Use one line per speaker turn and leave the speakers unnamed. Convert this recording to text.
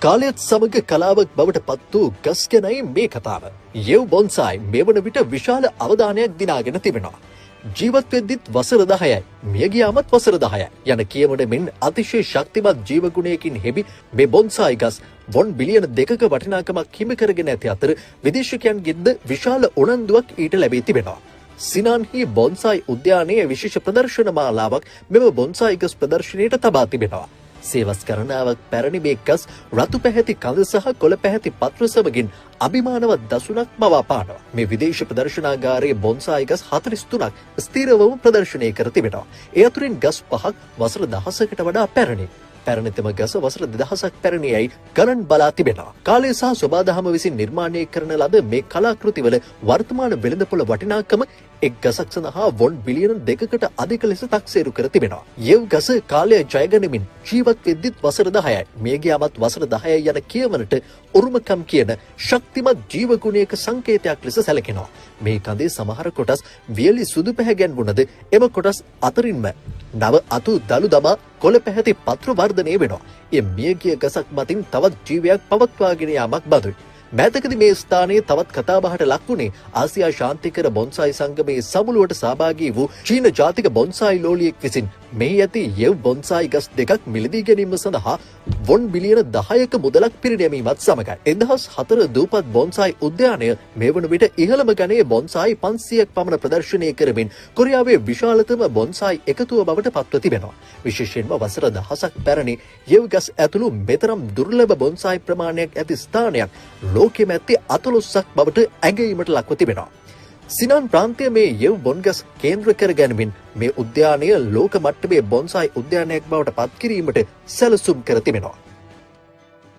කාලයත් සමග කලාවක් බවට පත් වූ ගස් ගැනයි මේ කතාව. යෙව් බොන්සායි මෙවන විට විශාල අවධානයක් දිනාගෙන තිබෙනවා. ජීවත් වෙද්දිත් වසර 10යි, මිය ගියාමත් වසර 10යි යන කියමන මෙන් අතිශය ශක්තිමත් ජීව ගුණයකින් හෙබි මේ බොන්සායි ගස් වොන් බිලියන 2ක වටිනාකමක් හිමි කරගෙන ඇති අතර විදේශිකයන්ගෙන්ද විශාල උනන්දුවක් ඊට ලැබී තිබෙනවා. සිනාන්හි බොන්සායි උද්‍යානයේ විශේෂ ප්‍රදර්ශන මාලාවක් මෙම බොන්සායි ගස් ප්‍රදර්ශනයට තබා තිබෙනවා. සේවස් කරනාවක් පැරණි මේ ගස් රතු පැහැති කඳ සහ කොළ පැහැති පත්‍ර සමගින් අභිමානවත් දසුනක් මවා පානවා. මේ විදේශ ප්‍රදර්ශනාගාරයේ බොන්සායි ගස් 43ක් ස්ථිරවම ප්‍රදර්ශනය කර තිබෙනවා. ඒ අතුරින් ගස් 5ක් වසර 1000කට වඩා පැරණි. පැරණිතම ගස වසර 2000ක් පැරණියයි ගණන් බලා තිබෙනවා. කාලය සහ සොබාදහම විසින් නිර්මාණය කරන ලද මේ කලාකෘතිවල වර්තමාන වෙළඳපොළ වටිනාකම එක් ගසක් සඳහා වොන් බිලියන 2කට අධික ලෙස තක්සේරු කර තිබෙනවා. යෙව් ගස කාලය ජයගනිමින් ජීවත් වෙද්දිත් වසර 10යි, මිය ගියාමත් වසර 10යි යන කියවනට උරුමකම් කියන ශක්තිමත් ජීව ගුණයක සංකේතයක් ලෙස සැලකෙනවා. මේ කඳේ සමහර කොටස් වියලි සුදු පැහැගැන්වුණද එම කොටස් අතරින්ම නව අතු දලු දමා කොළ පැහැති පත්‍ර වර්ධනය වෙනවා. එය මියගිය ගසක් මතින් තවත් ජීවයක් පවත්වාගෙන යාමක් බඳුයි. මෑතකදී මේ ස්ථානයේ තවත් කතාබහට ලක් වුණේ ආසියා ශාන්තිකර බොන්සායි සංගමයේ සමුළුවට සහභාගී වූ චීන ජාතික බොන්සායි ලෝලියෙක් විසින් මෙහි ඇති යෙව් බොන්සායි ගස් දෙකක් මිලදී ගැනීම සඳහා වොන් බිලියන 10ක මුදලක් පිරිනැමීමත් සමගයි. 2004 දූපත් බොන්සායි උද්‍යානය මේ වන විට ඉහළම ගණයේ බොන්සායි 500ක් පමණ ප්‍රදර්ශනය කරමින් කොරියාවේ විශාලතම බොන්සායි එකතුව බවට පත්ව තිබෙනවා. විශේෂයෙන්ම වසර 1000ක් පැරණි යෙව් ගස් ඇතුළු මෙතරම් දුර්ලභ බොන්සායි ප්‍රමාණයක් ඇති ස්ථානයක් ලෝකෙම ඇත්තේ 14ක් බවට ඇගීමට ලක්ව තිබෙනවා. සිනාන් ප්‍රාන්තයේ මේ යෙව් බොන්ගස් කේන්ද්‍ර කර ගැනීමෙන් මේ උද්‍යානය ලෝක මට්ටමේ බොන්සායි උද්‍යානයක් බවට පත් කිරීමට සැලසුම් කර තිබෙනවා.